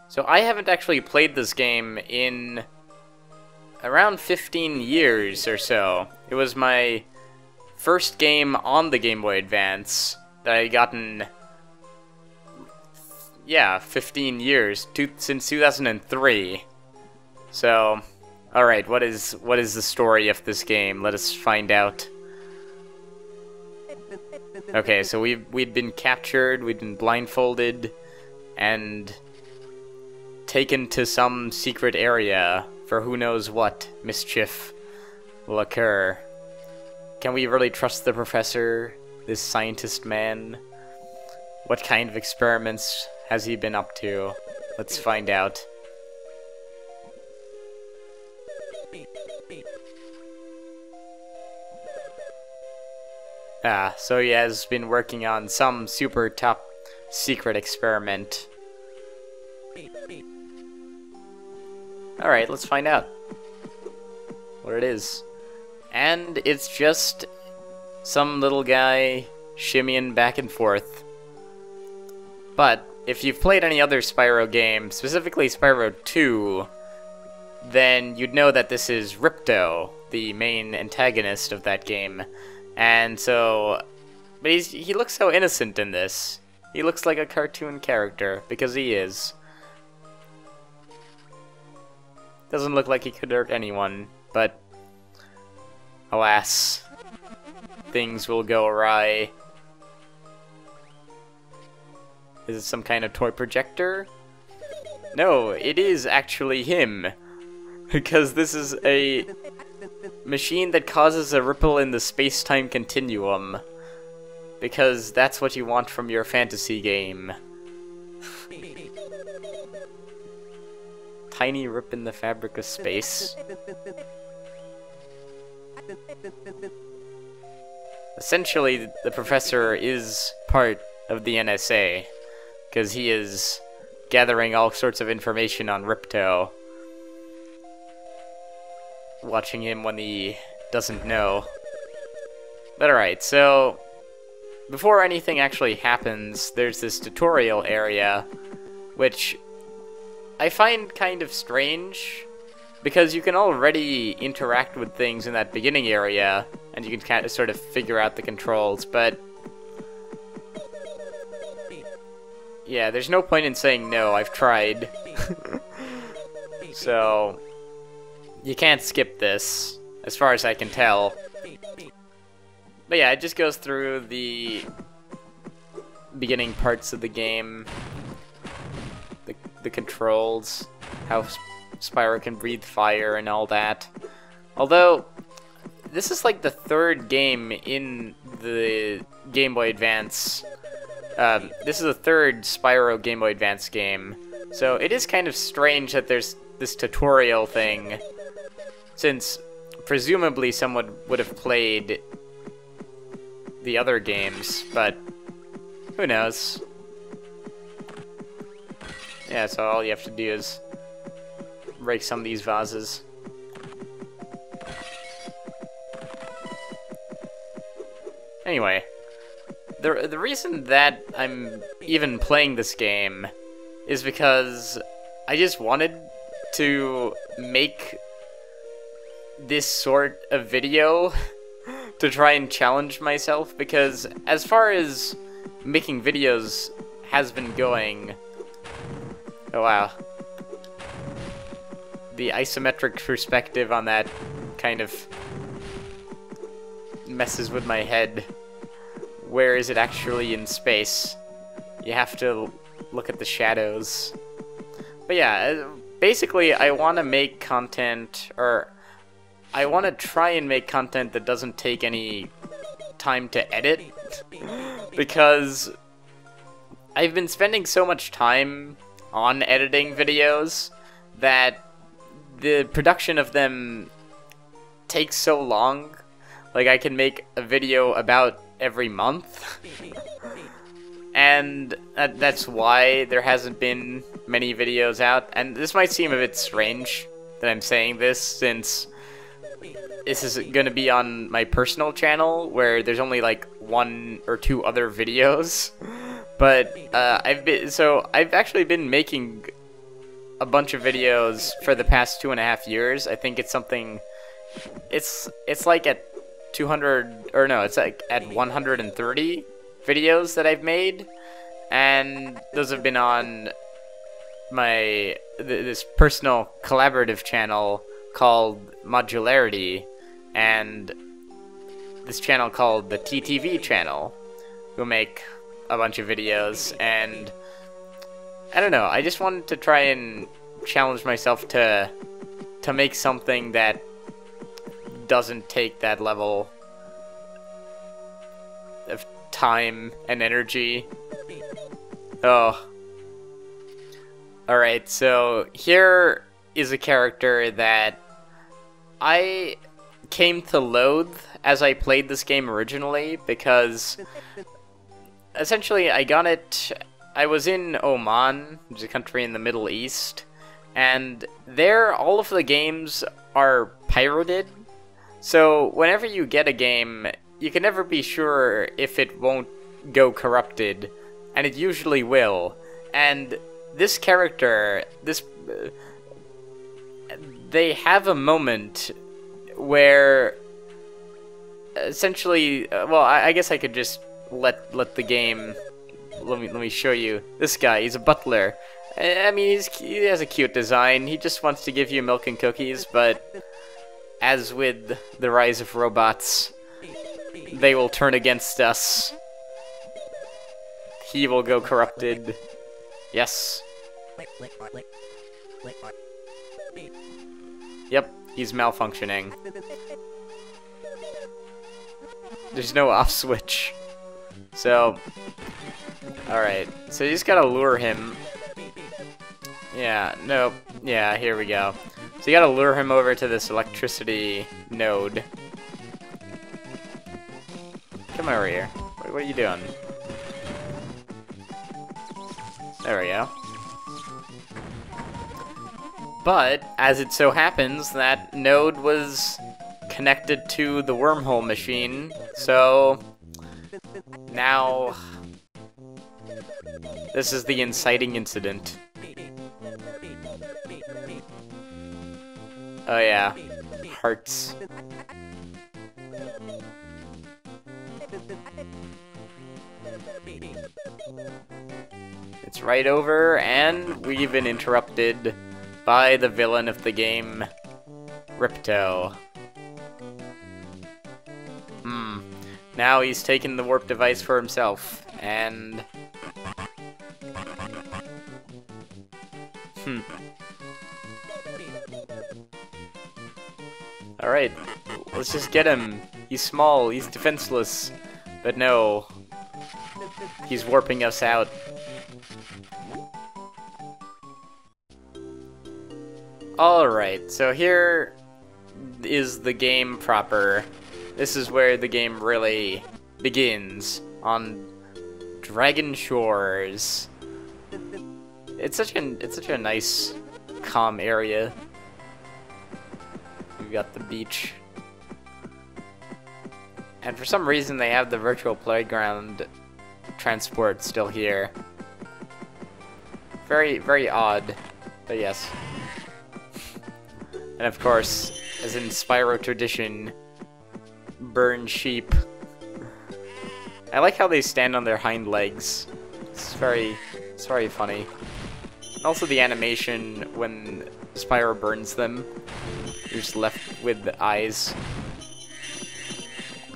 So I haven't actually played this game in around 15 years or so. It was my first game on the Game Boy Advance that I gotten, yeah, 15 years, since 2003. So, alright, what is the story of this game? Let us find out. Okay, so we'd been captured, we'd been blindfolded, and taken to some secret area for who knows what mischief will occur. Can we really trust the professor, this scientist man? What kind of experiments has he been up to? Let's find out. So he has been working on some super top secret experiment. Alright, let's find out what it is. And it's just some little guy shimmying back and forth. But if you've played any other Spyro game, specifically Spyro 2, then you'd know that this is Ripto, the main antagonist of that game. And so, but he looks so innocent in this. He looks like a cartoon character, because he is. Doesn't look like he could hurt anyone, but alas, things will go awry. Is it some kind of toy projector? No, it is actually him. Because this is a machine that causes a ripple in the space-time continuum. Because that's what you want from your fantasy game. Tiny rip in the fabric of space. Essentially, the professor is part of the NSA, because he is gathering all sorts of information on Ripto. Watching him when he doesn't know. But alright, so before anything actually happens, there's this tutorial area, which I find kind of strange, because you can already interact with things in that beginning area, and you can kind of sort of figure out the controls, but yeah, there's no point in saying no, I've tried. So you can't skip this, as far as I can tell. But yeah, it just goes through the beginning parts of the game. The controls, how Spyro can breathe fire and all that. Although, this is like the third game in the Game Boy Advance. This is the third Spyro Game Boy Advance game. So it is kind of strange that there's this tutorial thing, since presumably someone would have played the other games, but who knows. Yeah, so all you have to do is break some of these vases. Anyway, the reason that I'm even playing this game is because I just wanted to make this sort of video to try and challenge myself, because as far as making videos has been going, oh wow, the isometric perspective on that kind of messes with my head. Where is it actually in space? You have to look at the shadows. But yeah, basically I want to make content, or I want to try and make content that doesn't take any time to edit, because I've been spending so much time on editing videos that the production of them takes so long. Like, I can make a video about every month, and that's why there hasn't been many videos out. And this might seem a bit strange that I'm saying this, since this is going to be on my personal channel, where there's only like 1 or 2 other videos. But I've actually been making a bunch of videos for the past 2.5 years. I think it's something, it's like at 200, or no, it's like at 130 videos that I've made, and those have been on my this personal collaborative channel called Modularity, and this channel called the TTV channel, who make a bunch of videos. And I don't know, I just wanted to try and challenge myself to make something that doesn't take that level of time and energy. Oh. Alright, so here is a character that I came to loathe as I played this game originally, because essentially I was in Oman, which is a country in the Middle East, and there all of the games are pirated. So whenever you get a game, you can never be sure if it won't go corrupted, and it usually will. And this character, they have a moment where essentially, well, I guess I could just let the game. Let me show you. This guy, he's a butler. I mean, he has a cute design. He just wants to give you milk and cookies, but as with the rise of robots, they will turn against us. He will go corrupted. Yes. Yep, he's malfunctioning. There's no off switch. So, alright. So you just gotta lure him. Yeah, nope. Yeah, here we go. So you gotta lure him over to this electricity node. Come over here. What are you doing? There we go. But, as it so happens, that node was connected to the wormhole machine, so now this is the inciting incident. Oh yeah, hearts. It's right over, and we've been interrupted by the villain of the game, Ripto. Now he's taken the warp device for himself, and alright, let's just get him. He's small, he's defenseless, but no, he's warping us out. Alright, so here is the game proper. This is where the game really begins, on Dragon Shores. It's such a nice, calm area. We've got the beach. And for some reason they have the virtual playground transport still here. Very, very odd, but yes. And of course, as in Spyro tradition, burn sheep. I like how they stand on their hind legs. It's very funny. And also the animation when Spyro burns them. You're just left with the eyes.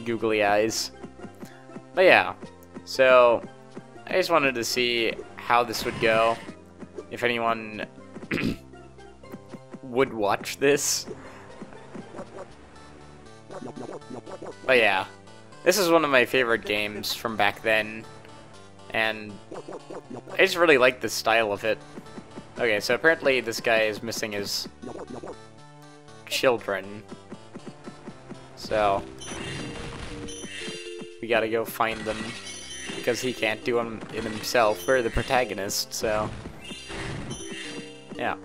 Googly eyes. But yeah, so I just wanted to see how this would go. If anyone would watch this. But yeah, this is one of my favorite games from back then, and I just really like the style of it. Okay, so apparently this guy is missing his children, so we gotta go find them, because he can't do them in himself. We're the protagonist, so yeah.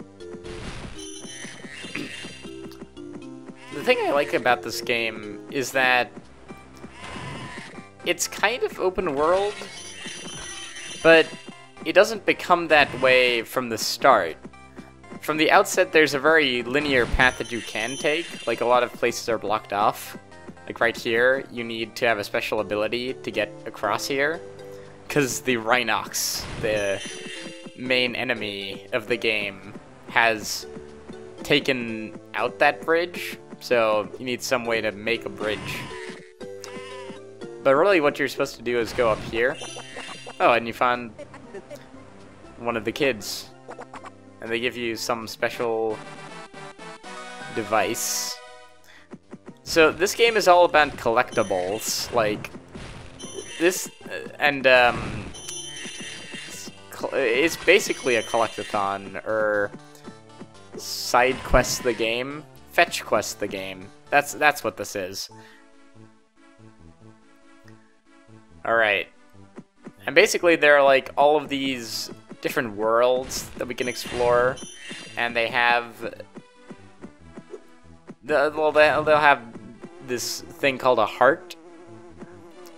The thing I like about this game is that it's kind of open world, but it doesn't become that way from the start. from the outset, there's a very linear path that you can take. Like, a lot of places are blocked off. Like, right here, you need to have a special ability to get across here. Because the Rhynocs, the main enemy of the game, has taken out that bridge. So, you need some way to make a bridge. But really, what you're supposed to do is go up here. Oh, and you found one of the kids. And they give you some special device. So this game is all about collectibles, like this, and it's basically a collectathon, or side quest the game, fetch quest the game. That's what this is. All right, and basically there are like all of these different worlds that we can explore, and they have they'll have this thing called a heart,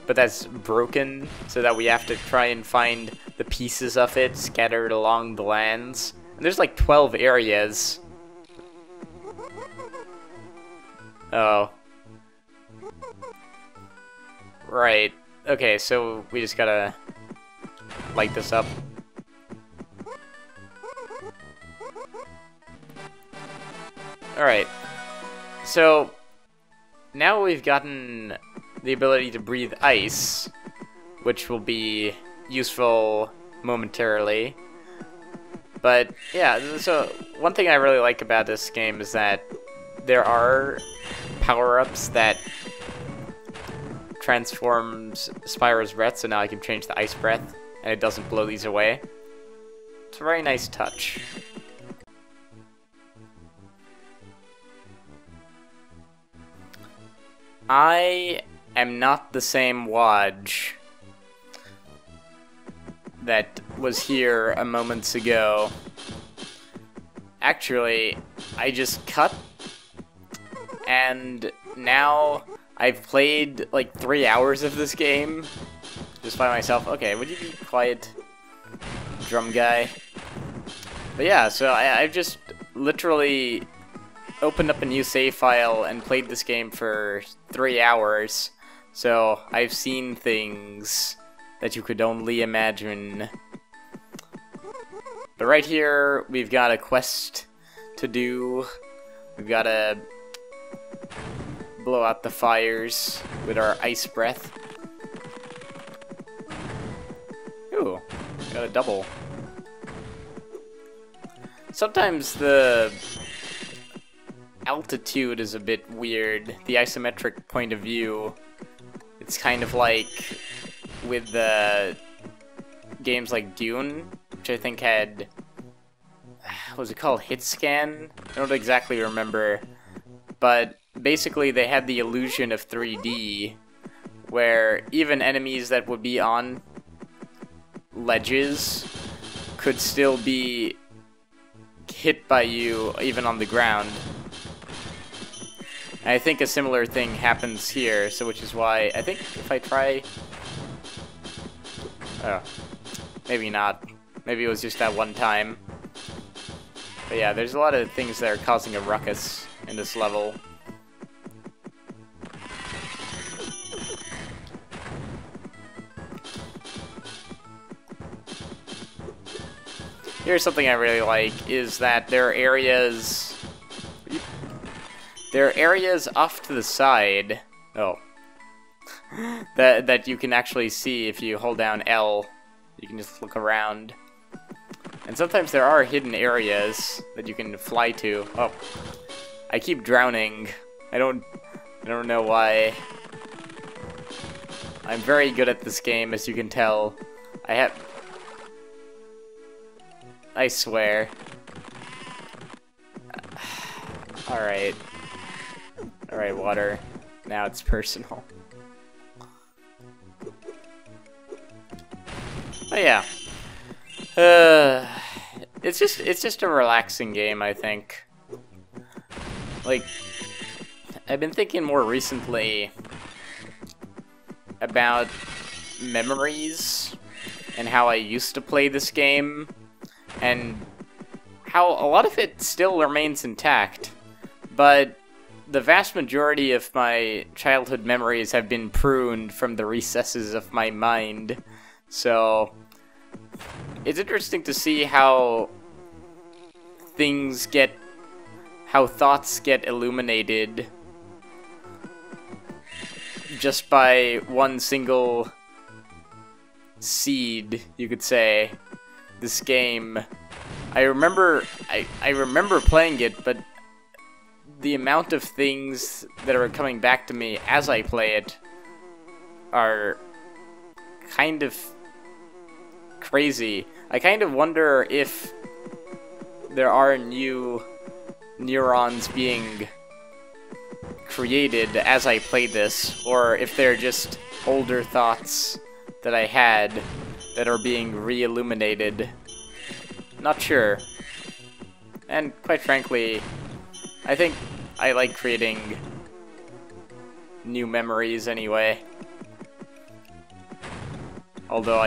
but that's broken, so that we have to try and find the pieces of it scattered along the lands. And there's like 12 areas. Oh. Right. Okay, so we just gotta light this up. Alright, so now we've gotten the ability to breathe ice, which will be useful momentarily. But yeah, so one thing I really like about this game is that there are power-ups that transforms Spyro's breath, so now I can change the ice breath, and it doesn't blow these away. It's a very nice touch. I am not the same Wodge that was here a moment ago. Actually, I just cut, and now I've played like 3 hours of this game just by myself. Okay, would you be quiet, drum guy? But yeah, so I've just literally opened up a new save file and played this game for 3 hours, so I've seen things that you could only imagine. But right here, we've got a quest to do. We've got to blow out the fires with our ice breath. Ooh, got a double. Sometimes the altitude is a bit weird. The isometric point of view, it's kind of like with the games like Dune, which I think had, what was it called, hit scan? I don't exactly remember, but basically they had the illusion of 3D, where even enemies that would be on ledges could still be hit by you even on the ground. And I think a similar thing happens here, so which is why I think if I try... Oh, maybe not. Maybe it was just that one time. But yeah, there's a lot of things that are causing a ruckus in this level. Here's something I really like, is that there are areas... There are areas off to the side, that you can actually see if you hold down L. You can just look around. And sometimes there are hidden areas that you can fly to. Oh, I keep drowning. I don't know why. I'm very good at this game, as you can tell. I swear. Alright. Alright, water. Now it's personal. Oh yeah. It's just a relaxing game, I think. Like, I've been thinking more recently about memories and how I used to play this game, and how a lot of it still remains intact, but the vast majority of my childhood memories have been pruned from the recesses of my mind. So it's interesting to see how thoughts get illuminated just by one single seed, you could say. This game, I remember playing it, but the amount of things that are coming back to me as I play it are kind of crazy. I kind of wonder if there are new neurons being created as I play this, or if they're just older thoughts that I had that are being re-illuminated. Not sure. And quite frankly, I think I like creating new memories anyway. Although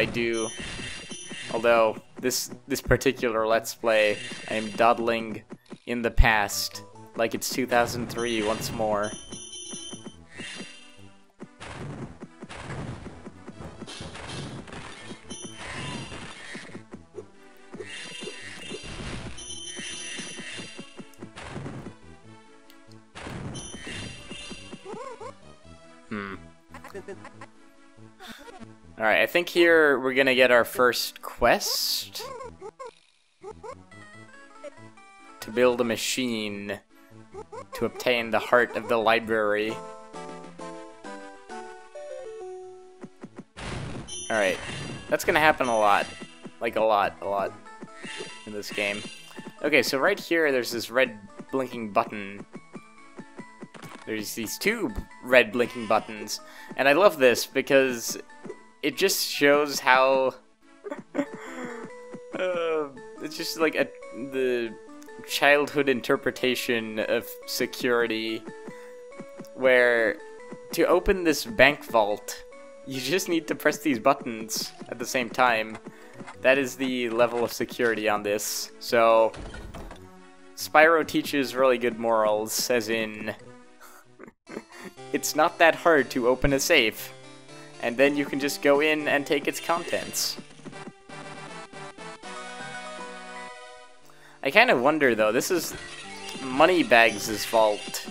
this particular Let's Play, I am dawdling in the past, like it's 2003 once more. Alright, I think here we're gonna get our first quest. To build a machine to obtain the heart of the library. Alright, that's gonna happen a lot. Like a lot in this game. Okay, so right here there's this red blinking button. There's these two red blinking buttons, and I love this because it just shows how it's just like the childhood interpretation of security, where to open this bank vault you just need to press these buttons at the same time. That is the level of security on this. So Spyro teaches really good morals, as in it's not that hard to open a safe, and then you can just go in and take its contents. I kind of wonder though, this is Moneybags' fault.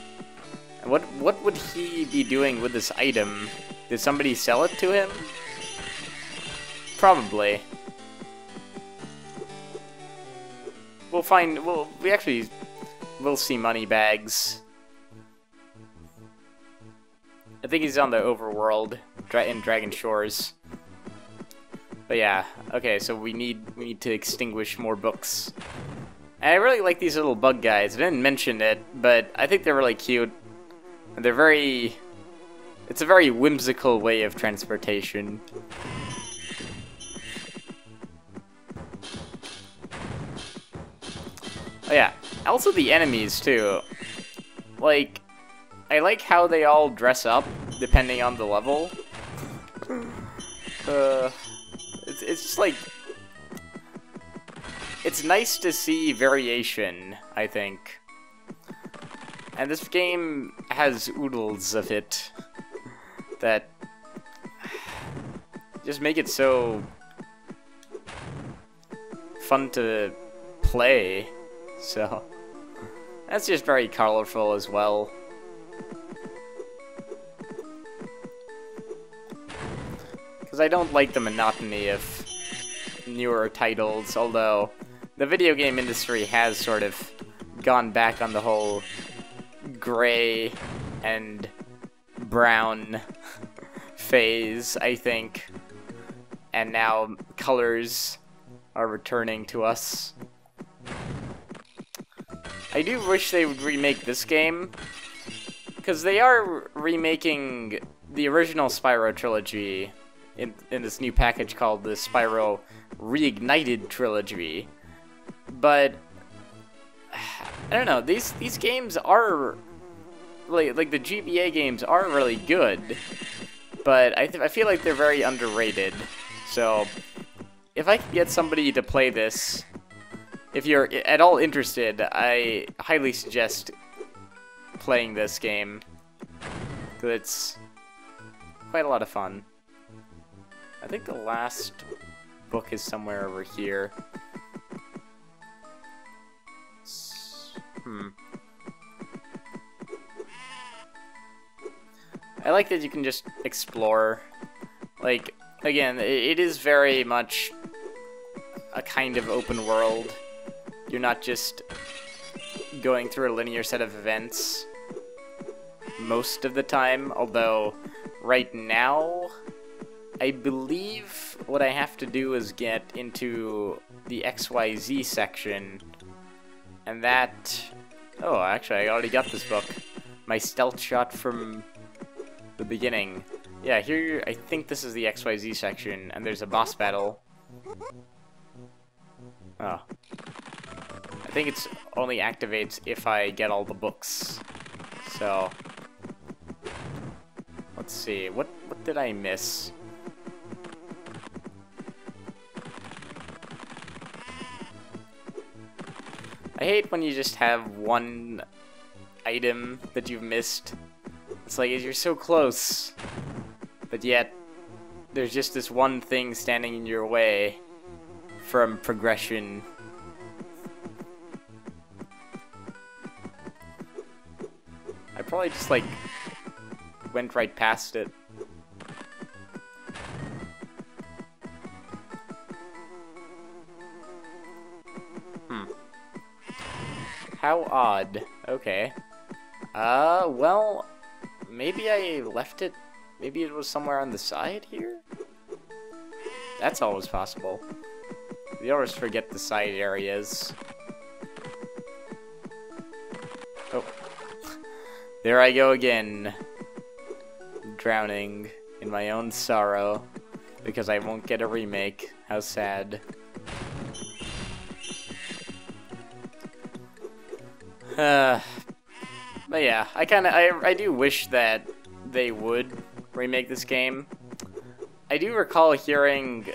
What would he be doing with this item? Did somebody sell it to him? Probably. We'll see Moneybags. I think he's on the overworld in Dragon Shores. But yeah, okay, so we need to extinguish more books. And I really like these little bug guys. I didn't mention it, but I think they're really cute. And it's a very whimsical way of transportation. Oh yeah, also the enemies too. Like, I like how they all dress up depending on the level. It's just like, it's nice to see variation, I think. And this game has oodles of it that just make it so fun to play. So that's just very colorful as well. Because I don't like the monotony of newer titles, although the video game industry has sort of gone back on the whole gray and brown phase, I think. And now colors are returning to us. I do wish they would remake this game, because they are remaking the original Spyro trilogy in this new package called the Spyro Reignited trilogy. But I don't know, these games are like the GBA games are really good, but I feel like they're very underrated. So if I could get somebody to play this if you're at all interested, I highly suggest playing this game, because it's quite a lot of fun. I think the last book is somewhere over here. I like that you can just explore. Like, again, it is very much a kind of open world. You're not just going through a linear set of events most of the time, although right now I believe what I have to do is get into the XYZ section, and that... Oh, actually, I already got this book. My stealth shot from the beginning. Yeah, here, I think this is the XYZ section, and there's a boss battle. Oh. I think it's only activates if I get all the books. So... Let's see, what did I miss? I hate when you just have one item that you've missed. It's like, you're so close, but yet there's just this one thing standing in your way from progression. I probably just, like, went right past it. How odd. Okay. Well, maybe I left it. Maybe it was somewhere on the side here? That's always possible. We always forget the side areas. Oh. There I go again. Drowning in my own sorrow because I won't get a remake. How sad. But yeah, I do wish that they would remake this game. I do recall hearing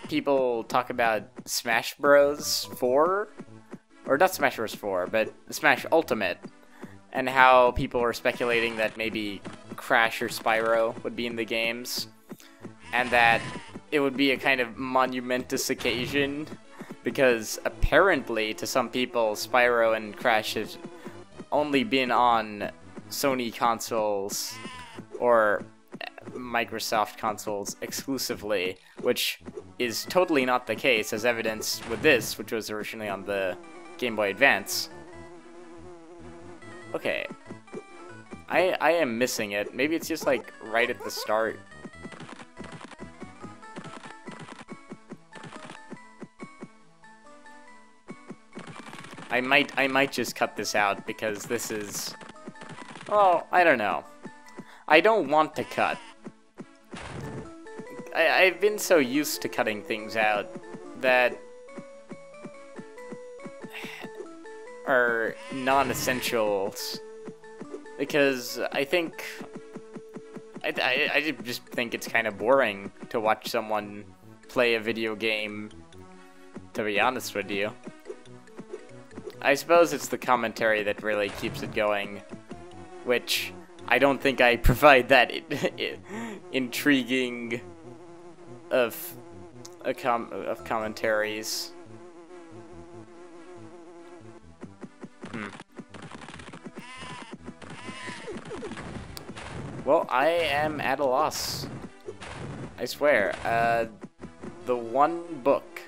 people talk about Smash Bros. 4, or not Smash Bros. 4, but Smash Ultimate, and how people were speculating that maybe Crash or Spyro would be in the games, and that it would be a kind of monumentous occasion, because apparently to some people Spyro and Crash have only been on Sony consoles or Microsoft consoles exclusively, which is totally not the case, as evidenced with this, which was originally on the Game Boy Advance. Okay. I am missing it. Maybe it's just, like, right at the start. I might just cut this out, because this is... Oh, I don't know. I don't want to cut. I've been so used to cutting things out that are non-essentials, because I think I just think it's kind of boring to watch someone play a video game, to be honest with you. I suppose it's the commentary that really keeps it going, which I don't think I provide that intriguing of commentaries. Well, I am at a loss. I swear. The one book.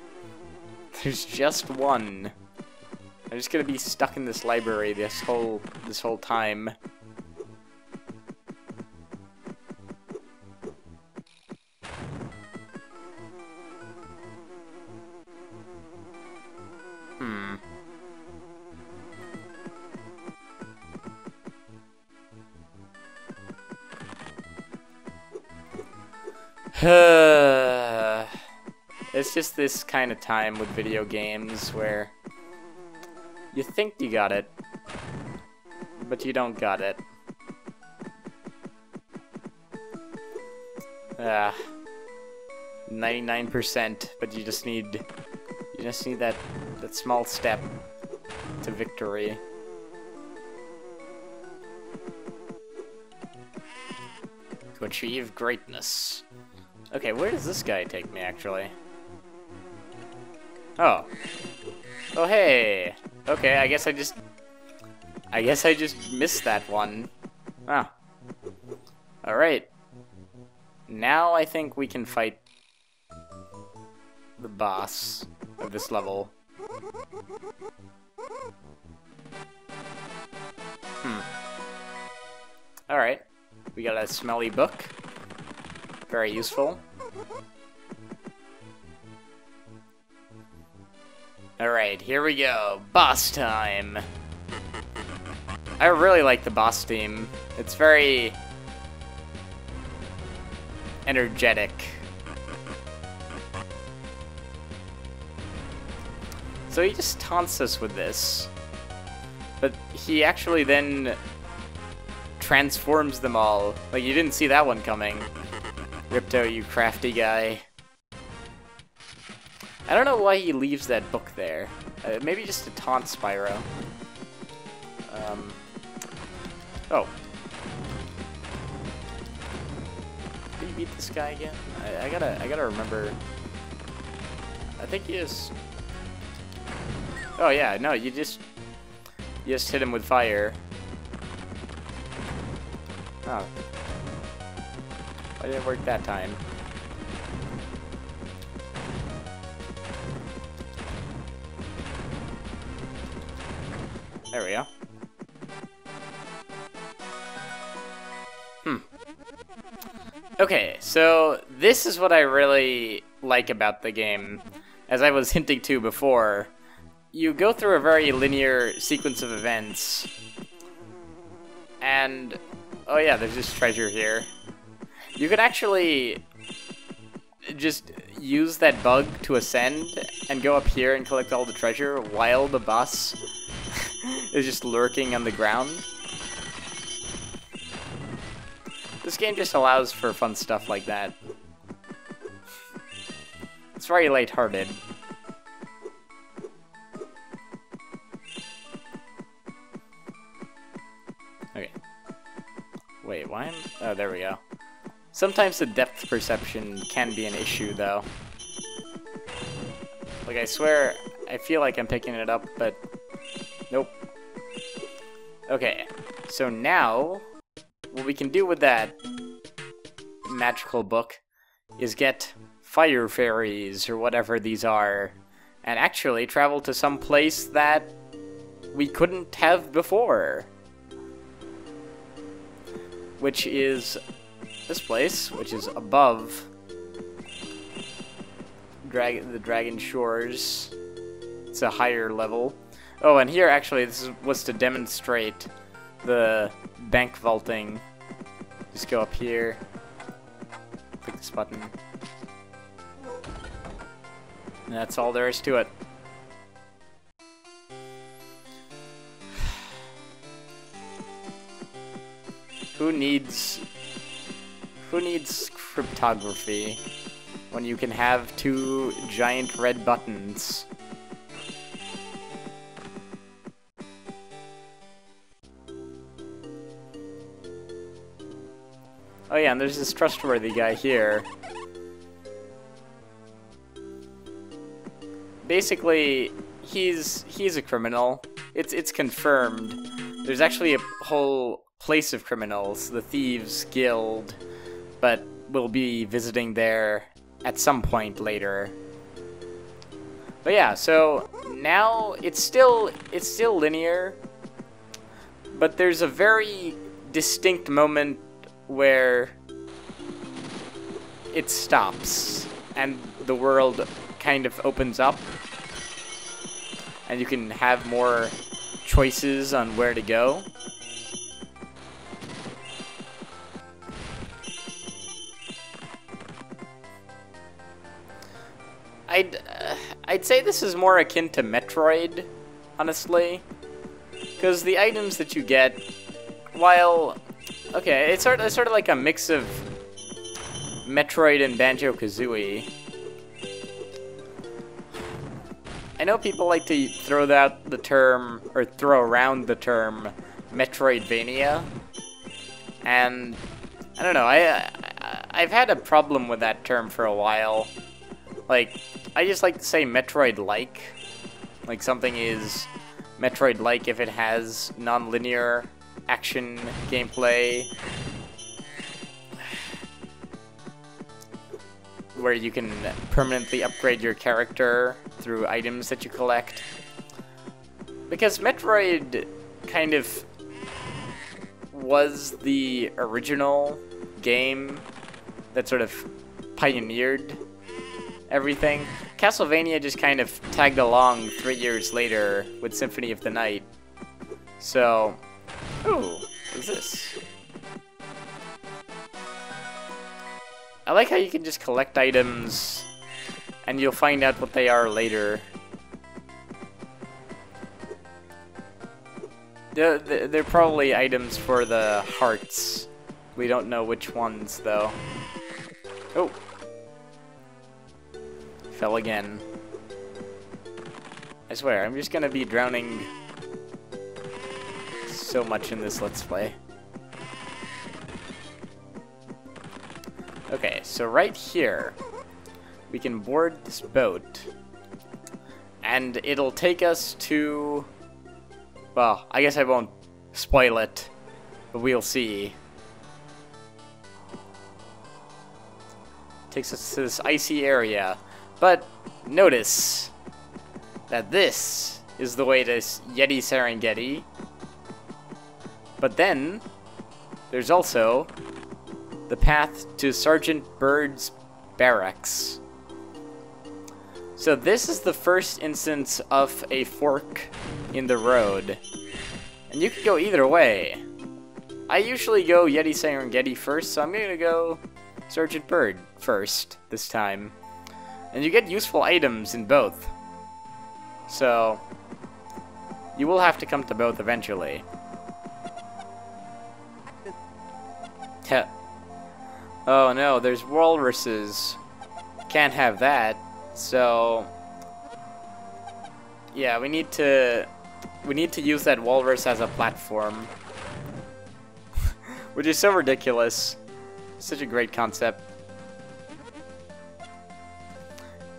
There's just one. I'm just gonna be stuck in this library this whole time. It's just this kind of time with video games where you think you got it, but you don't got it. 99%, but you just need You just need that small step to victory. To achieve greatness. Okay, where does this guy take me, actually? Oh. Oh, hey! Okay, I guess I just missed that one. Oh. Alright. Now I think we can fight the boss of this level. Alright. We got a smelly book. Very useful. Alright, here we go. Boss time! I really like the boss theme. It's very energetic. So he just taunts us with this. But he actually then transforms them all. Like, you didn't see that one coming. Ripto, you crafty guy. I don't know why he leaves that book there. Maybe just to taunt Spyro. Oh. Did he beat this guy again? I gotta remember. I think he is. Oh yeah, no, you just hit him with fire. Oh. Why didn't it work that time? There we go. Okay, so this is what I really like about the game. As I was hinting to before, you go through a very linear sequence of events. And, oh yeah, there's this treasure here. You could actually just use that bug to ascend and go up here and collect all the treasure while the boss is just lurking on the ground. This game just allows for fun stuff like that. It's very lighthearted. Okay. Wait, why am... Oh, there we go. Sometimes the depth perception can be an issue, though. Like, I swear, I feel like I'm picking it up, but... Nope. Okay, so now... what we can do with that magical book is get fire fairies, or whatever these are, and actually travel to some place that we couldn't have before. Which is this place, which is above the Dragon Shores. It's a higher level. Oh, and here actually this was to demonstrate the bank vaulting. Just go up here, click this button, and that's all there is to it. Who needs cryptography when you can have two giant red buttons? Oh yeah, and there's this trustworthy guy here. Basically, he's a criminal. It's confirmed. There's actually a whole place of criminals, the Thieves Guild, but we'll be visiting there at some point later. But yeah, so now it's still linear, but there's a very distinct moment where it stops and the world kind of opens up and you can have more choices on where to go. I'd say this is more akin to Metroid, honestly, because the items that you get, while okay, it's sort of like a mix of Metroid and Banjo-Kazooie. I know people like to throw out the term, or throw around the term, Metroidvania, and I don't know, I've had a problem with that term for a while. Like, I just like to say Metroid-like. Like, something is Metroid-like if it has non-linear action gameplay, where you can permanently upgrade your character through items that you collect. Because Metroid kind of was the original game that sort of pioneered everything. Castlevania just kind of tagged along 3 years later with Symphony of the Night. So, ooh, what is this? I like how you can just collect items and you'll find out what they are later. They're probably items for the hearts. We don't know which ones, though. Oh. Fell again. I swear, I'm just gonna be drowning so much in this Let's Play. Okay, so right here, we can board this boat, and it'll take us to... Well, I guess I won't spoil it, but we'll see. Takes us to this icy area. But notice that this is the way to Yeti Serengeti. But then there's also the path to Sergeant Bird's barracks. So this is the first instance of a fork in the road. And you could go either way. I usually go Yeti Serengeti first, so I'm gonna go Sergeant Bird first this time. And you get useful items in both. So you will have to come to both eventually. Oh no, there's walruses. Can't have that. So yeah, we need to use that walrus as a platform. Which is so ridiculous. Such a great concept.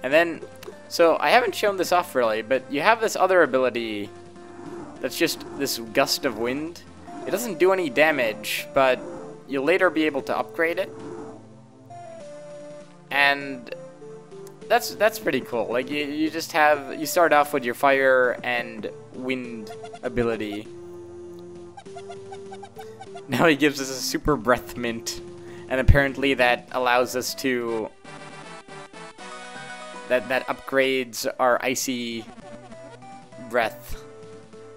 And then, so I haven't shown this off really, but you have this other ability that's just this gust of wind. It doesn't do any damage, but you'll later be able to upgrade it. And that's pretty cool. Like you just have, you start off with your fire and wind ability. Now he gives us a super breath mint, and apparently that allows us to that upgrades our icy breath.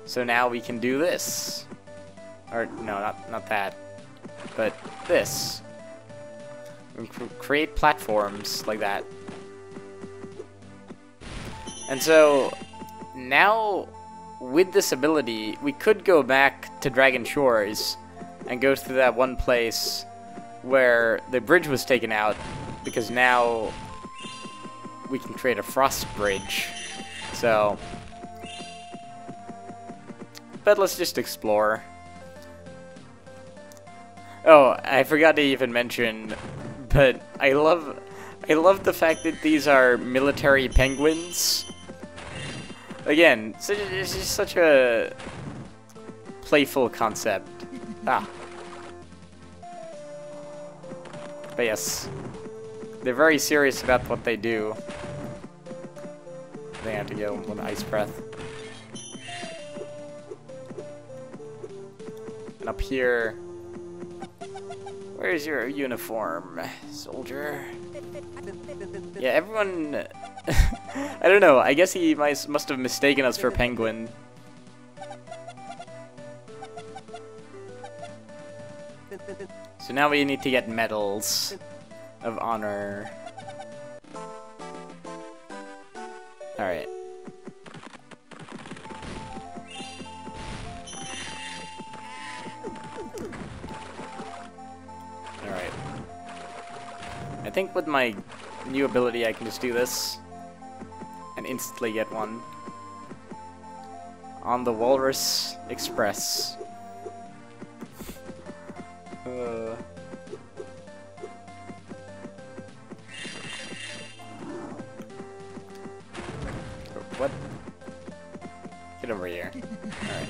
So now we can do this. Or no, not that. But this. We can create platforms like that. And so now with this ability, we could go back to Dragon Shores and go through that one place where the bridge was taken out, because now we can create a frost bridge. So, but let's just explore. Oh, I forgot to even mention, but I love the fact that these are military penguins. Again, it's just such a playful concept. Ah. But yes, they're very serious about what they do. They have to go with ice breath. And up here, where's your uniform, soldier? Yeah, everyone... I don't know, I guess he must have mistaken us for penguin. So now we need to get medals of honor. Alright. Alright. I think with my new ability I can just do this and instantly get one. on the Walrus Express. What? Get over here. Alright.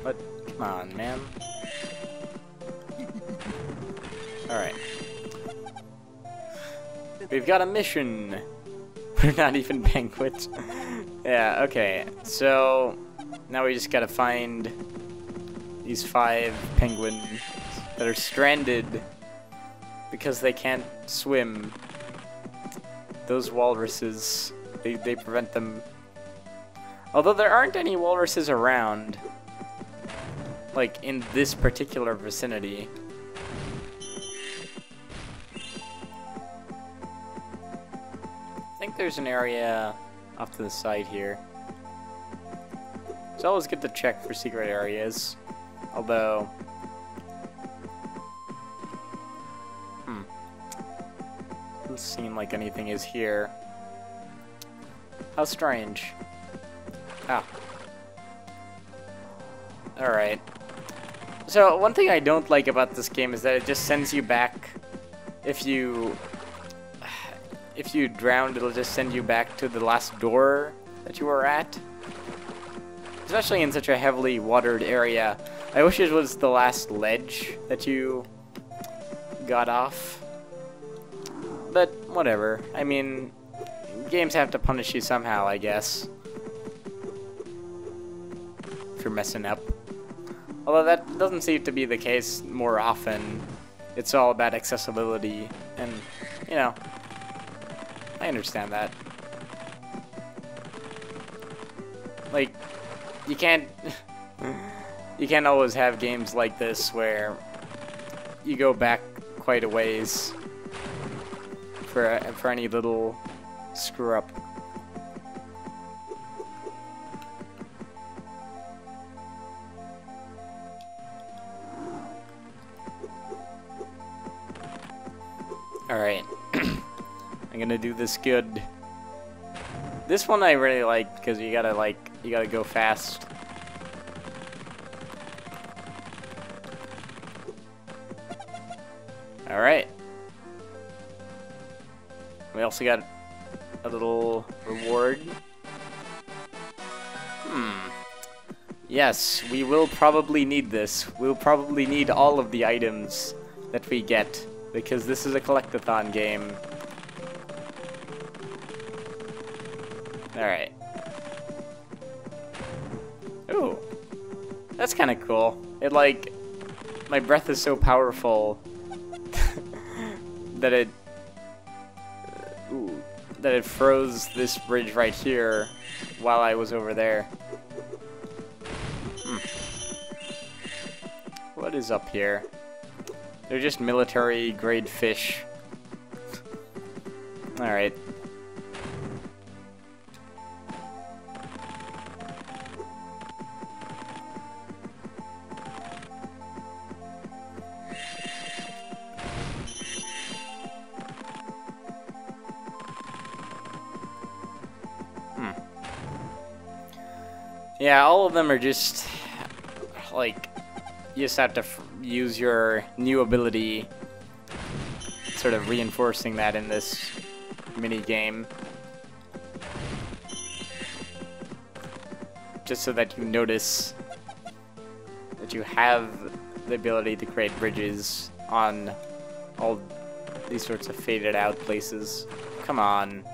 What? Come on, man. Alright. We've got a mission! We're not even banquets. Yeah, okay. So, now we just gotta find these 5 penguins that are stranded because they can't swim. Those walruses, they prevent them. Although there aren't any walruses around, like in this particular vicinity. I think there's an area off to the side here. It's always good to check for secret areas. Although, doesn't seem like anything is here. How strange. Ah. Alright. So, one thing I don't like about this game is that it just sends you back. If you drowned, it'll just send you back to the last door that you were at. Especially in such a heavily watered area. I wish it was the last ledge that you got off. But, whatever. I mean, games have to punish you somehow, I guess. If you're messing up. Although that doesn't seem to be the case more often. It's all about accessibility. And, you know, I understand that. Like, you can't always have games like this where you go back quite a ways for any little screw up. Alright. I'm gonna do this good. This one I really like because you gotta go fast. Alright. We also got a little reward. Yes, we will probably need this. We'll probably need all of the items that we get, because this is a collectathon game. Alright. Ooh. That's kind of cool. It, like, my breath is so powerful that it froze this bridge right here while I was over there. What is up here? They're just military grade fish. Alright. Yeah, all of them are just, like, you just have to use your new ability, sort of reinforcing that in this mini game. Just so that you notice that you have the ability to create bridges on all these sorts of faded out places. Come on.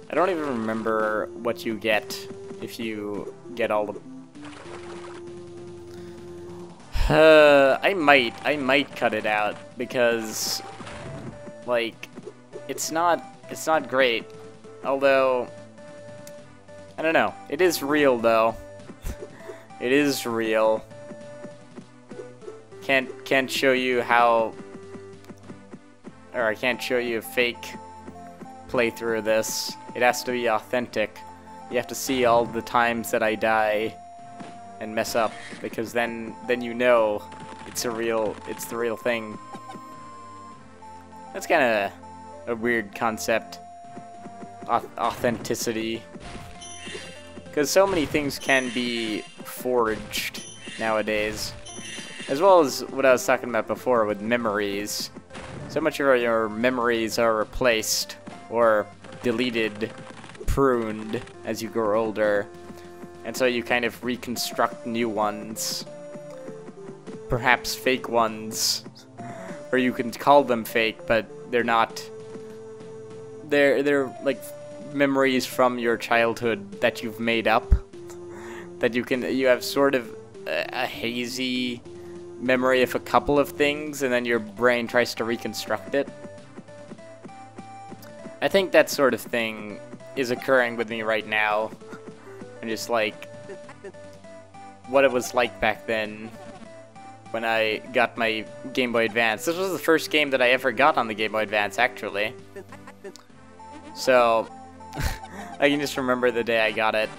I don't even remember what you get if you get all the... I might cut it out because, like, it's not great. Although, I don't know. It is real though. It is real. Can't show you how, or I can't show you a fake playthrough of this. It has to be authentic. You have to see all the times that I die and mess up, because then you know it's the real thing. That's kind of a weird concept. Authenticity. Because so many things can be forged nowadays. As well as what I was talking about before with memories. So much of your memories are replaced or deleted, pruned as you grow older. And so you kind of reconstruct new ones. Perhaps fake ones. Or you can call them fake, but they're not. They're like memories from your childhood that you've made up. That you have sort of a hazy memory of a couple of things, and then your brain tries to reconstruct it. I think that sort of thing is occurring with me right now. I'm just like, what it was like back then when I got my Game Boy Advance. This was the first game that I ever got on the Game Boy Advance, actually. So, I can just remember the day I got it.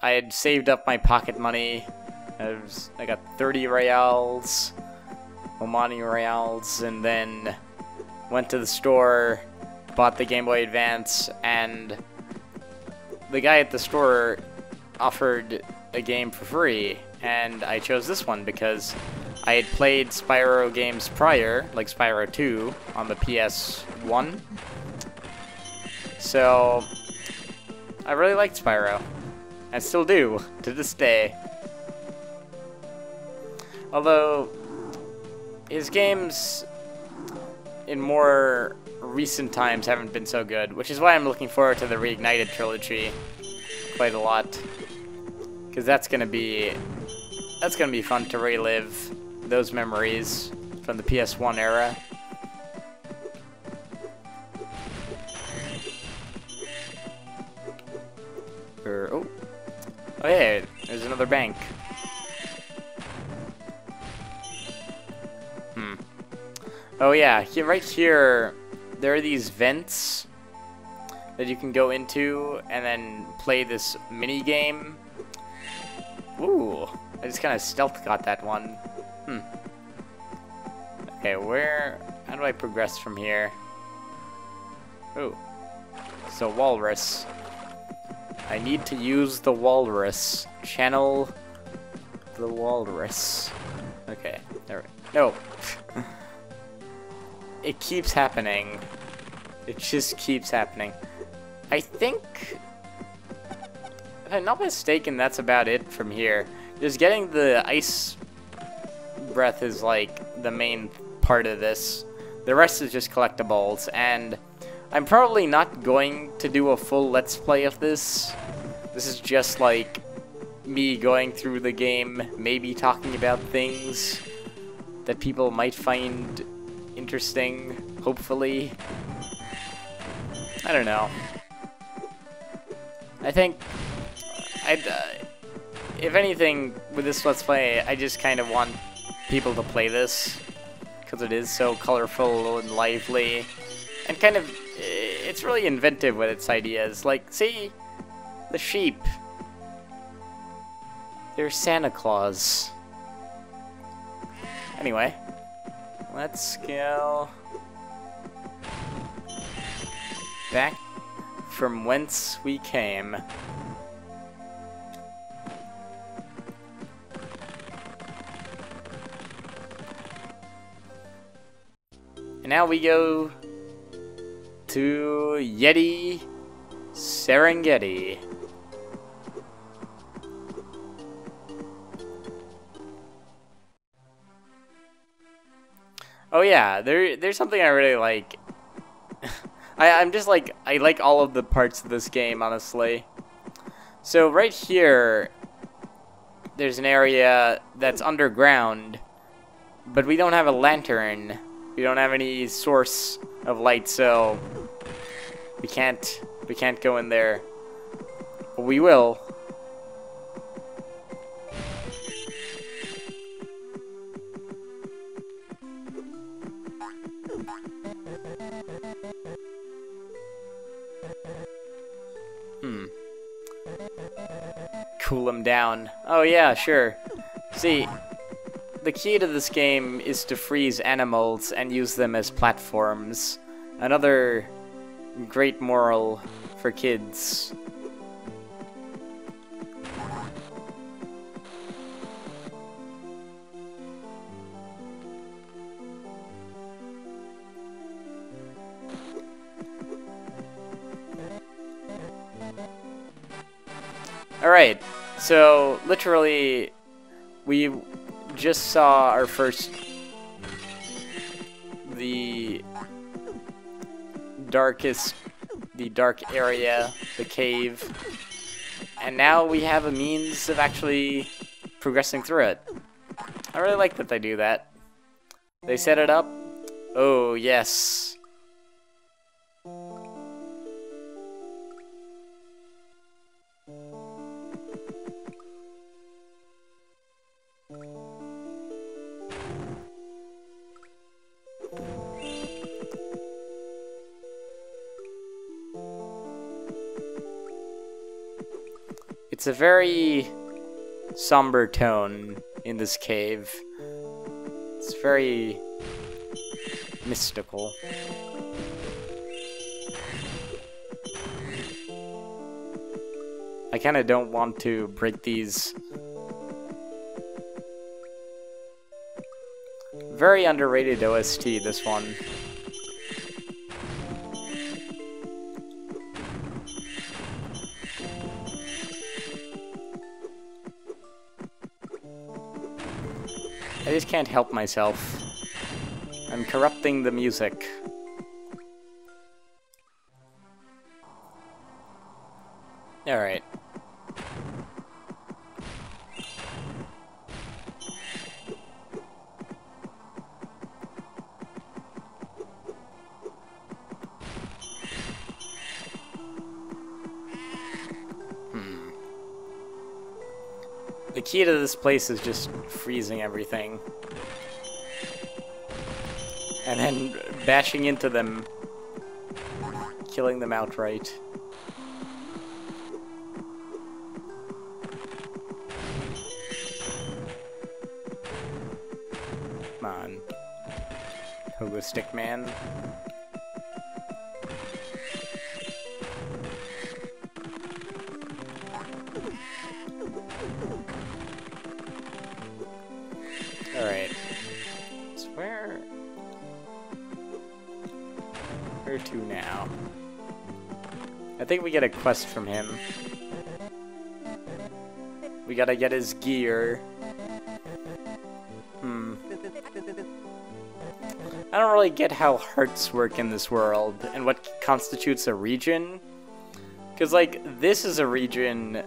I had saved up my pocket money. I got 30 reals, Omani reals, and then went to the store, bought the Game Boy Advance, and the guy at the store offered a game for free, and I chose this one because I had played Spyro games prior, like Spyro 2, on the PS1. So, I really liked Spyro. I still do, to this day. Although, his games in more recent times haven't been so good, which is why I'm looking forward to the Reignited trilogy quite a lot. Because that's gonna be fun to relive those memories from the PS1 era. Oh, hey, there's another bank. Oh yeah, right here, there are these vents that you can go into and then play this mini game. Ooh, I just kind of stealth got that one. Okay, how do I progress from here? Ooh, so walrus. I need to use the walrus. Channel the walrus. Okay, there we go. No. It keeps happening. It just keeps happening. I think, if I'm not mistaken, that's about it from here. Just getting the ice breath is like the main part of this. The rest is just collectibles, and I'm probably not going to do a full Let's Play of this. This is just like me going through the game, maybe talking about things that people might find interesting, hopefully. I don't know. I think if anything, with this Let's Play, I just kind of want people to play this, because it is so colorful and lively, and kind of, it's really inventive with its ideas. Like, see, the sheep. They're Santa Claus. Anyway, let's go back from whence we came. And now we go to Yeti Serengeti. Oh yeah, there's something I really like. I'm just like, I like all of the parts of this game, honestly. So right here, there's an area that's underground, but we don't have a lantern. We don't have any source of light, so we can't go in there. But we will. cool them down. Oh yeah, sure. See, the key to this game is to freeze animals and use them as platforms. Another great moral for kids. Alright, so literally we just saw our first the dark area, the cave, and now we have a means of actually progressing through it. I really like that they do that. They set it up. Oh yes. It's a very somber tone in this cave. It's very mystical. I kinda don't want to break these. Very underrated OST, this one. I just can't help myself. I'm corrupting the music. Alright. The key to this place is just freezing everything. And then bashing into them. Killing them outright. Come on. Pogo Stick Man. Alright. So where to now? I think we get a quest from him. We gotta get his gear. I don't really get how hearts work in this world, and what constitutes a region. Because, like, this is a region,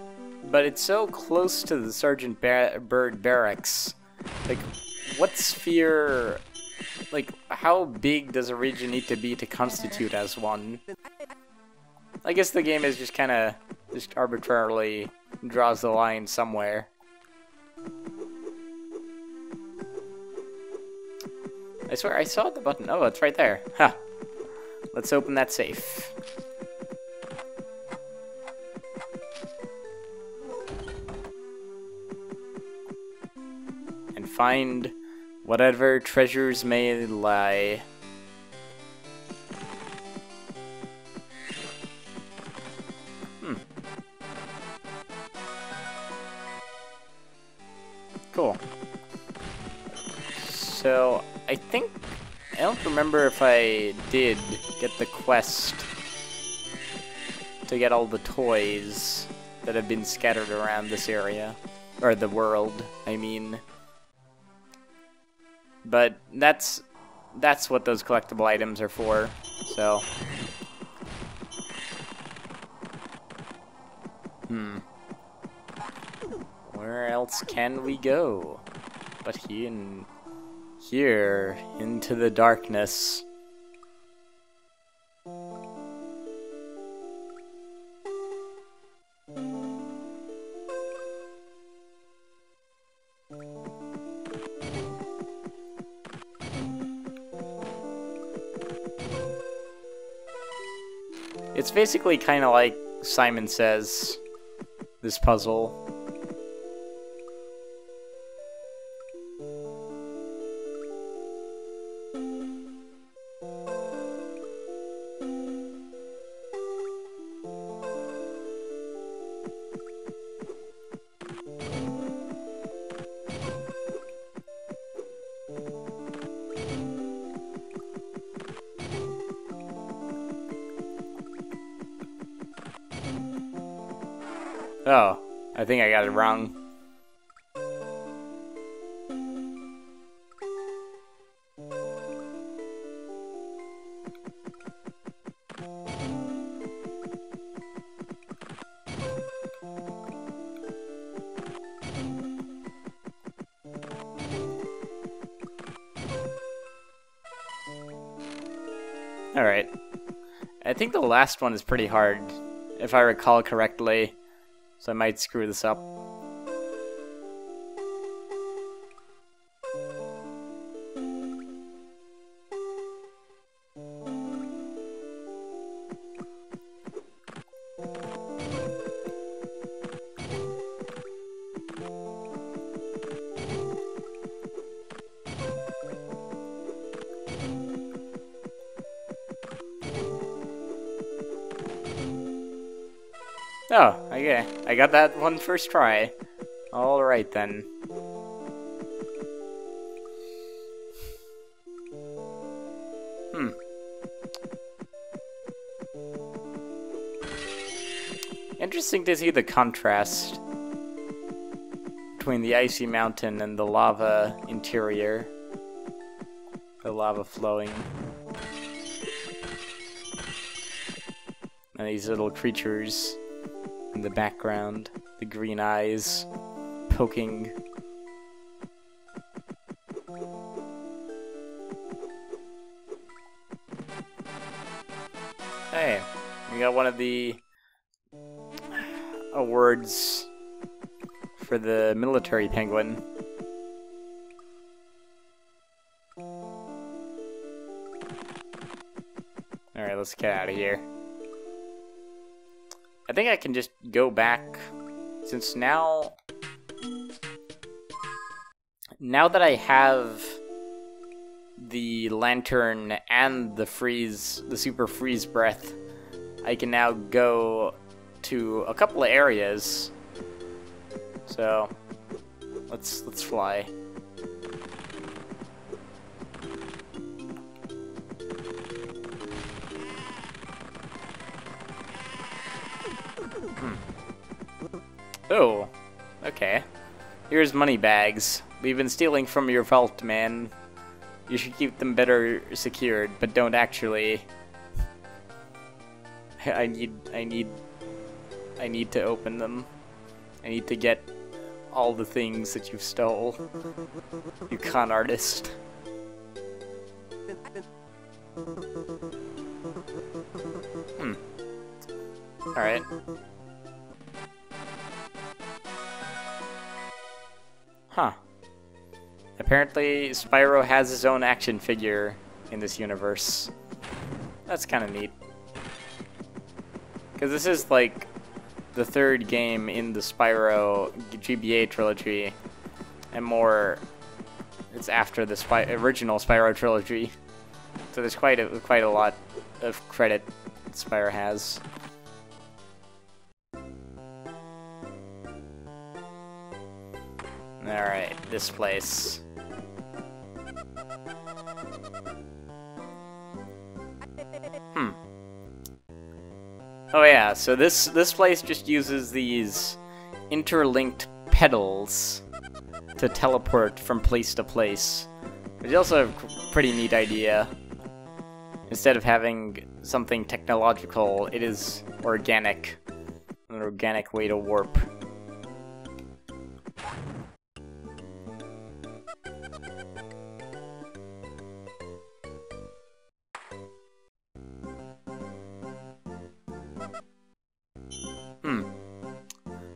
but it's so close to the Sergeant Bird barracks. Like, what sphere... Like, how big does a region need to be to constitute as one? I guess the game is just kind of just arbitrarily draws the line somewhere. I swear I saw the button. Oh, it's right there. Ha! Let's open that safe. And find whatever treasures may lie. Cool. So, I don't remember if I did get the quest to get all the toys that have been scattered around this area. Or the world, I mean. But that's what those collectible items are for, so. Where else can we go? But here, into the darkness. It's basically kind of like Simon Says. this puzzle. Oh, I think I got it wrong. Alright. I think the last one is pretty hard, if I recall correctly. So I might screw this up. Oh, okay. I got that one first try. Alright then. Interesting to see the contrast between the icy mountain and the lava interior. The lava flowing. And these little creatures in the background, the green eyes poking. Hey, we got one of the awards for the military penguin. Alright, let's get out of here. I think I can just go back, since now that I have the lantern and the super freeze breath, I can now go to a couple of areas. So let's fly. Oh, okay. Here's money bags. We've been stealing from your vault, man. You should keep them better secured, but don't actually. I need to open them. I need to get all the things that you stole. You con artist. Alright. Huh. Apparently, Spyro has his own action figure in this universe. That's kind of neat. Because this is, like, the third game in the Spyro GBA trilogy. And more, it's after the original Spyro trilogy. So there's quite a lot of credit Spyro has. Alright, this place. Oh yeah, so this place just uses these interlinked pedals to teleport from place to place. Which is also a pretty neat idea. Instead of having something technological, it is organic. An organic way to warp.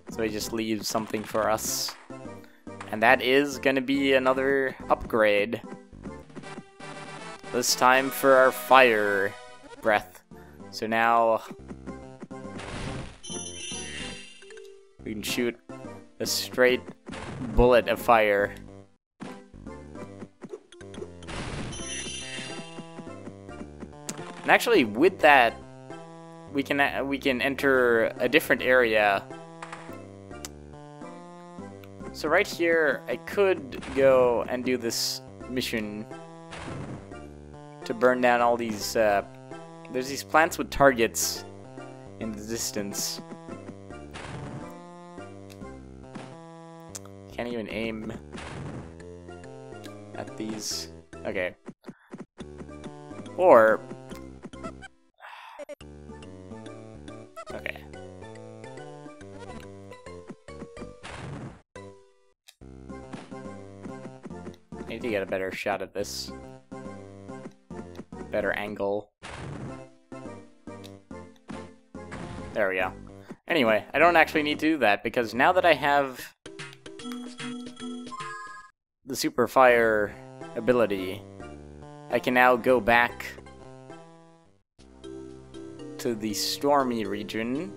So he just leaves something for us. And that is gonna be another upgrade. This time for our fire breath. So now we can can shoot a straight bullet of fire. And actually, with that, we can enter a different area. So right here, I could go and do this mission to burn down all these. There's these plants with targets in the distance. Can't even aim at these. Okay. Or. Okay. I need to get a better shot at this. Better angle. There we go. Anyway, I don't actually need to do that because now that I have the super fire ability, I can now go back to the stormy region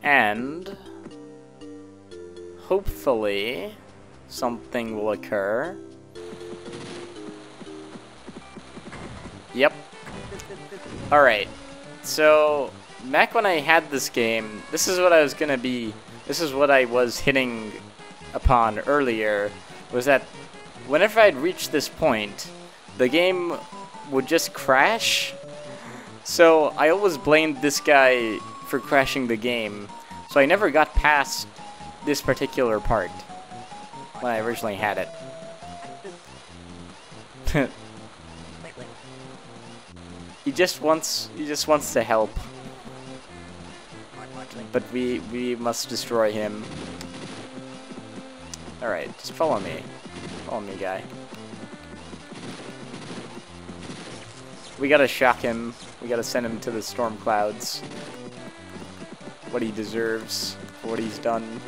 and hopefully something will occur. Yep. Alright. So, back when I had this game, this is what I was gonna be... This is what I was hitting upon earlier, was that whenever I'd reach this point, the game would just crash. So, I always blamed this guy for crashing the game. So I never got past this particular part when I originally had it. He just wants to help. But we must destroy him. Alright, just follow me. Follow me, guy. We gotta shock him. We gotta send him to the storm clouds. What he deserves for what he's done.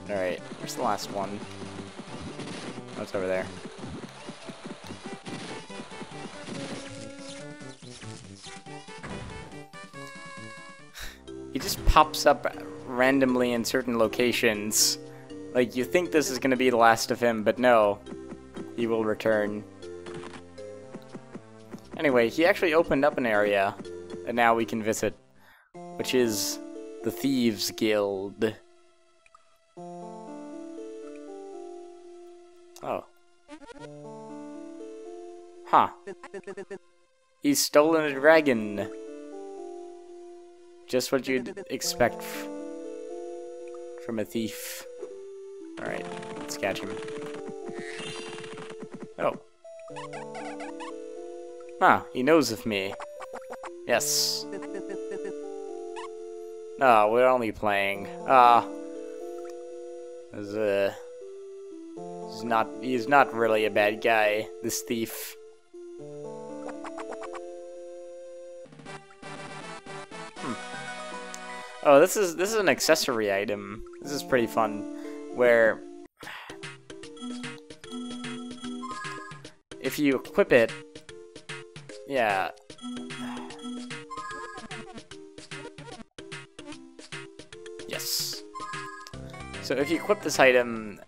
Alright, where's the last one? Oh, it's over there. He just pops up randomly in certain locations. Like, you think this is gonna be the last of him, but no. He will return. Anyway, he actually opened up an area that now we can visit, which is the Thieves Guild. Oh. Huh. He's stolen a dragon. Just what you'd expect from a thief. Alright, let's catch him. Oh. Ah, he knows of me. Yes. No, we're only playing. He's not really a bad guy, this thief. Oh, this is an accessory item. This is pretty fun. Where if you equip it, yeah. Yes. So if you equip this item,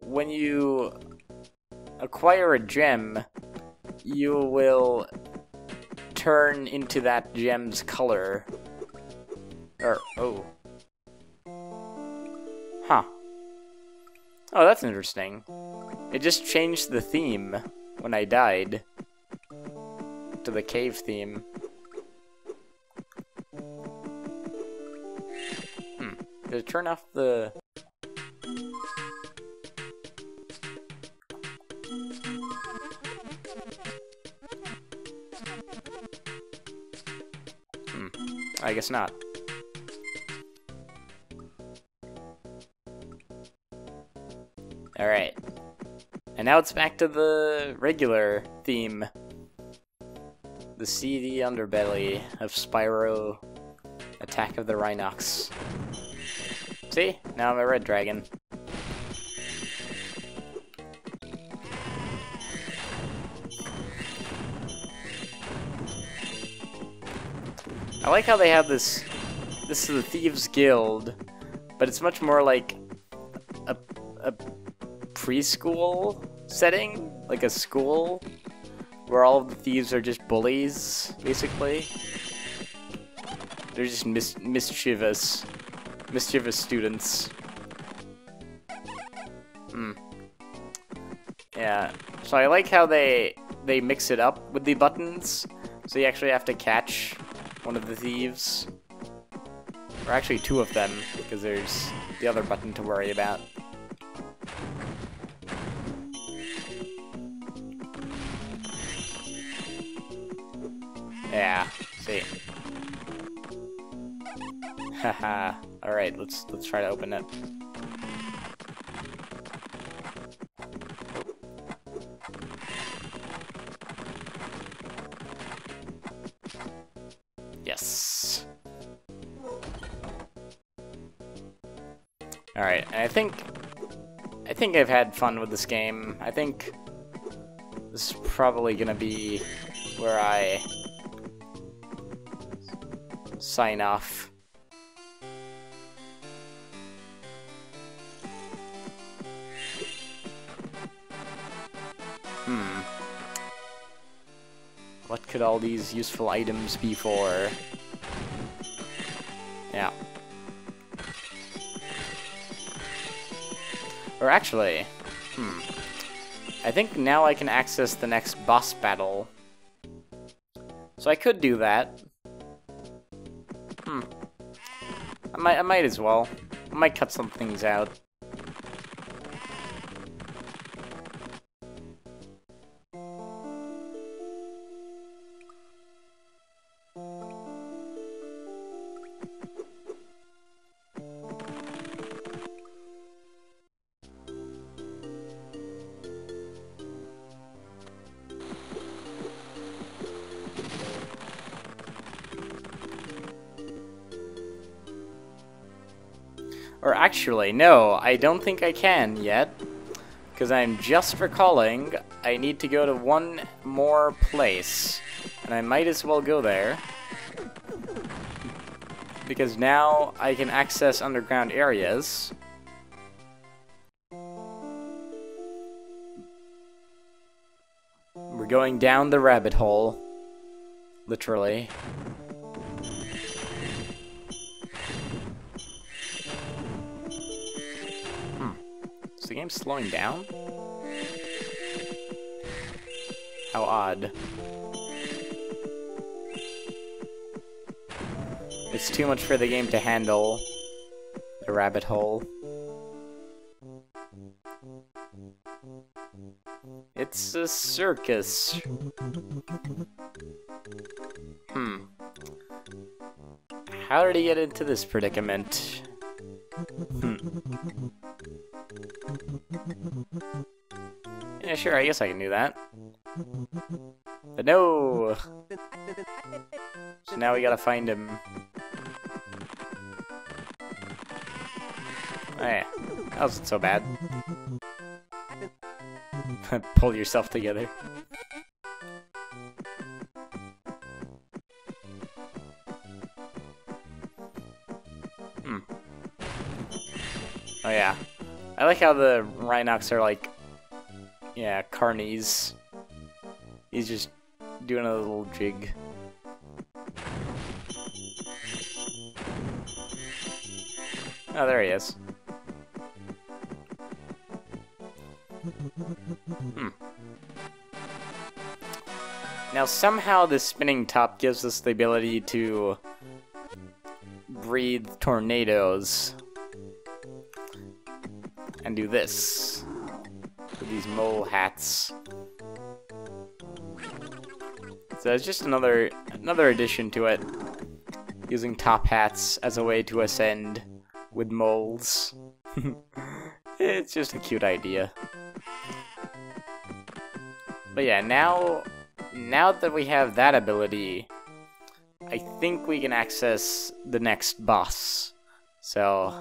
when you acquire a gem, you will turn into that gem's color. Or, oh. Huh. Oh, that's interesting. It just changed the theme when I died to the cave theme. Did it turn off the... I guess not. Alright. And now it's back to the regular theme. The seedy underbelly of Spyro Attack of the Rhynocs. See? Now I'm a red dragon. I like how they have this. This is the Thieves Guild, but it's much more like a preschool setting, like a school, where all of the thieves are just bullies, basically. They're just mischievous students. Yeah, so I like how they mix it up with the buttons, so you actually have to catch one of the thieves. Or actually two of them, because there's the other button to worry about. Yeah, see. Haha. Alright, let's try to open it. Yes. Alright, and I think I've had fun with this game. I think this is probably gonna be where I sign off. What could all these useful items be for? Yeah. Or actually, I think now I can access the next boss battle. So I could do that. I might as well. I might cut some things out. Or actually, no, I don't think I can yet, because I'm just recalling I need to go to one more place, and I might as well go there, because now I can access underground areas. We're going down the rabbit hole, literally. Is the game slowing down? How odd. It's too much for the game to handle. The rabbit hole. It's a circus. How did he get into this predicament? Yeah, sure, I guess I can do that. But no! So now we gotta find him. Oh yeah, that wasn't so bad. Pull yourself together. Oh yeah. I like how the Rhynocs are like, yeah, carnies. He's just doing a little jig. Oh, there he is. Now somehow this spinning top gives us the ability to breathe tornadoes. And do this with these mole hats. So it's just another addition to it, using top hats as a way to ascend with moles. It's just a cute idea. But yeah, now that we have that ability, I think we can access the next boss. So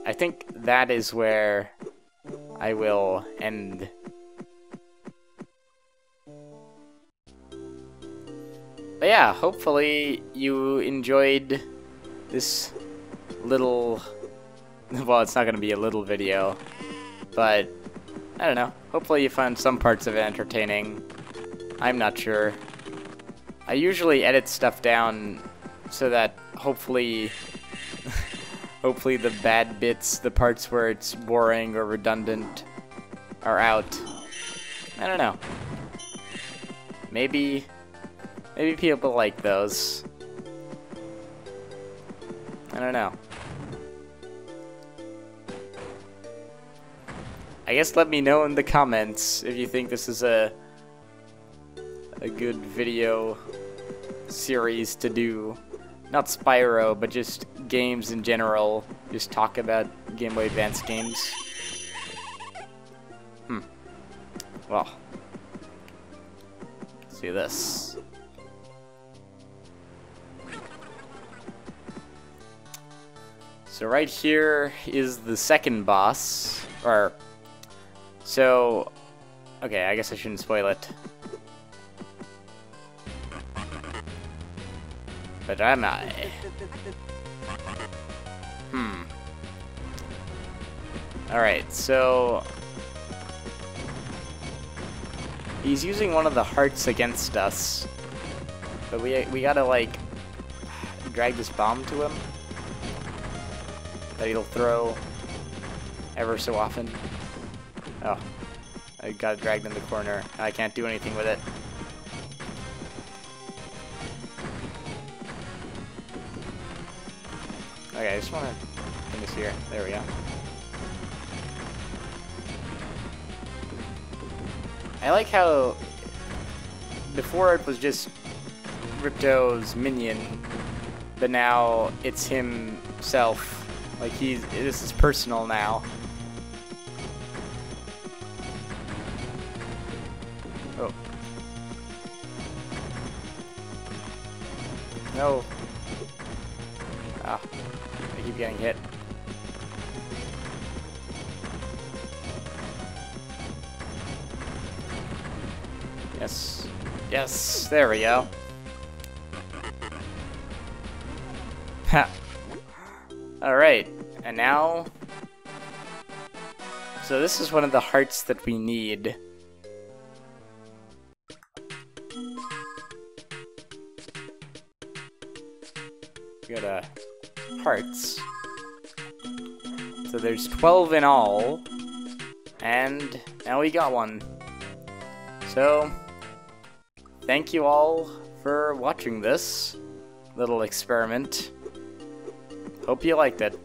I think that is where I will end. But But yeah, hopefully you enjoyed this little... Well, it's not going to be a little video, but I don't know. Hopefully you found some parts of it entertaining. I'm not sure. I usually edit stuff down so that hopefully hopefully the bad bits, the parts where it's boring or redundant, are out. I don't know. Maybe people like those. I don't know. I guess let me know in the comments if you think this is a good video series to do. Not Spyro, but just games in general. Just talk about Gameboy Advance games. Well, let's do this. So right here is the second boss, or so. Okay, I guess I shouldn't spoil it. But am I? Alright, so he's using one of the hearts against us. But we gotta like drag this bomb to him that he'll throw ever so often. Oh, I got dragged in the corner. I can't do anything with it. Okay, I just want to put this here. There we go. I like how before it was just Ripto's minion, but now it's himself. Like this is personal now. Oh. No. Ah. I keep getting hit. Yes. Yes, there we go. Ha. Alright, and now... So this is one of the hearts that we need. We got hearts. So there's 12 in all, and now we got one. So, thank you all for watching this little experiment. Hope you liked it.